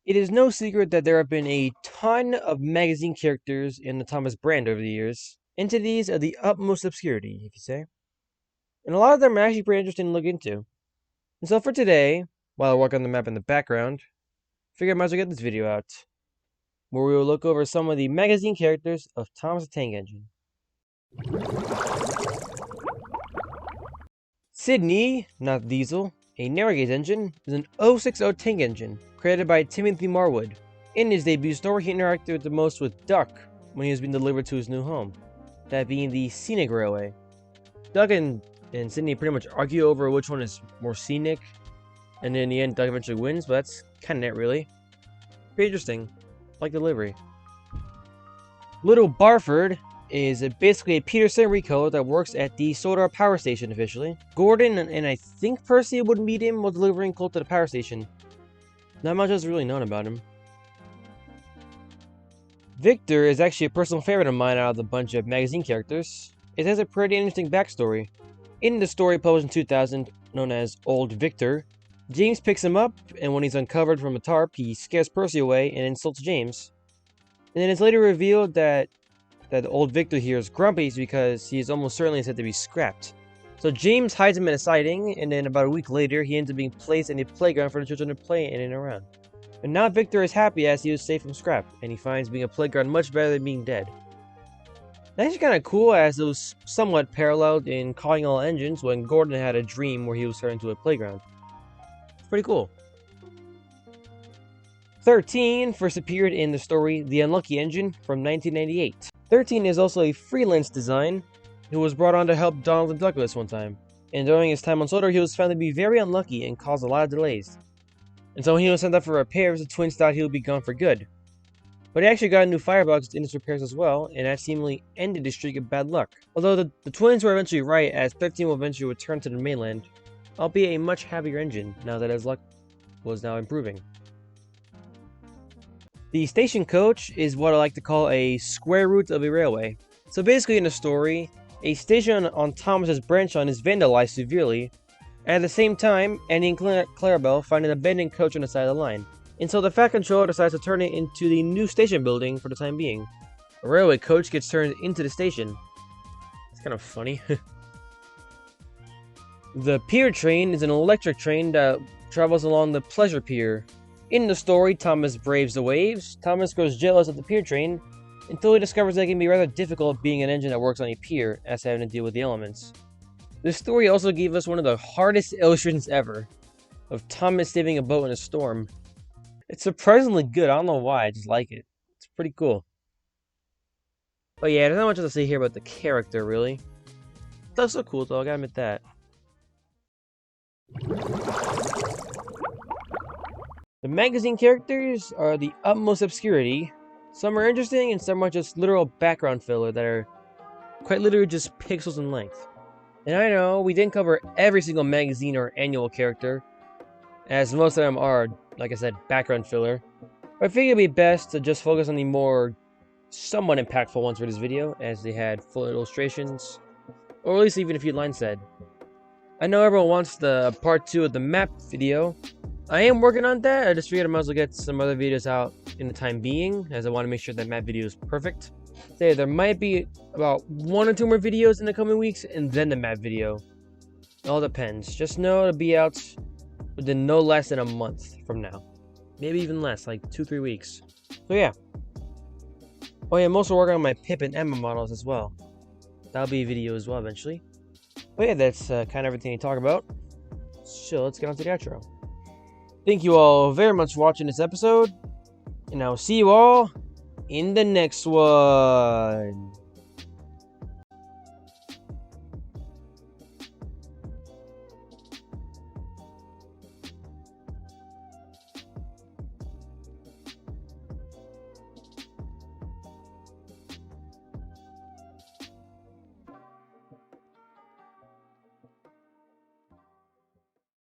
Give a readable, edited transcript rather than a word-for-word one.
It is no secret that there have been a ton of magazine characters in the Thomas brand over the years, entities of the utmost obscurity, if you say. And a lot of them are actually pretty interesting to look into. And so for today, while I work on the map in the background, I figured I might as well get this video out, where we will look over some of the magazine characters of Thomas the Tank Engine. Sydney, not Diesel, a narrow gauge engine, is an 060 tank engine created by Timothy Marwood. In his debut story, he interacted the most with Duck when he was being delivered to his new home, that being the Scenic Railway. Duck and Sydney pretty much argue over which one is more scenic, and in the end, Duck eventually wins, but that's kind of it, really. Pretty interesting. Like the livery. Little Barford is basically a Peterson recode that works at the Soda power station officially. Gordon and I think Percy would meet him while delivering coal to the power station. Not much is really known about him. Victor is actually a personal favorite of mine out of the bunch of magazine characters. It has a pretty interesting backstory. In the story published in 2000, known as Old Victor, James picks him up, and when he's uncovered from a tarp, he scares Percy away and insults James. And then it's later revealed that the Old Victor here is grumpy because he is almost certainly said to be scrapped. So James hides him in a siding, and then about a week later, he ends up being placed in a playground for the children to play in and around. And now Victor is happy as he was safe from scrap, and he finds being a playground much better than being dead. That's actually kind of cool, as it was somewhat paralleled in Calling All Engines when Gordon had a dream where he was turned into a playground. It's pretty cool. 13 first appeared in the story The Unlucky Engine from 1998. 13 is also a freelance design who was brought on to help Donald and Douglas one time. And during his time on Soda, he was found to be very unlucky and caused a lot of delays. And so when he was sent out for repairs, the twins thought he would be gone for good. But he actually got a new firebox in his repairs as well, and that seemingly ended his streak of bad luck. Although the twins were eventually right, as 13 will eventually return to the mainland, albeit a much happier engine now that his luck was now improving. The station coach is what I like to call a square root of a railway. So basically in the story, a station on Thomas's branch line is vandalized severely. At the same time, Annie and Clarabelle find an abandoned coach on the side of the line. And so the Fat Controller decides to turn it into the new station building for the time being. A railway coach gets turned into the station. It's kind of funny. The pier train is an electric train that travels along the pleasure pier. In the story, Thomas braves the waves. Thomas grows jealous of the pier train until he discovers that it can be rather difficult being an engine that works on a pier, as having to deal with the elements. This story also gave us one of the hardest illustrations ever of Thomas saving a boat in a storm. It's surprisingly good. I don't know why, I just like it. It's pretty cool. But yeah, there's not much to say here about the character, really. That's so cool, though, I gotta admit that. The magazine characters are the utmost obscurity. Some are interesting, and some are just literal background filler that are quite literally just pixels in length. And I know, we didn't cover every single magazine or annual character, as most of them are, like I said, background filler. But I figured it'd be best to just focus on the more somewhat impactful ones for this video, as they had full illustrations, or at least even a few lines said. I know everyone wants the part 2 of the map video. I am working on that. I just figured I might as well get some other videos out in the time being, as I want to make sure that map video is perfect. Say there might be about 1 or 2 more videos in the coming weeks, and then the map video. It all depends. Just know it'll be out within no less than a month from now. Maybe even less, like 2-3 weeks. So yeah. Oh yeah, I'm also working on my Pip and Emma models as well. That'll be a video as well eventually. But yeah, that's kind of everything to talk about. So let's get on to the outro. Thank you all very much for watching this episode, and I'll see you all in the next one.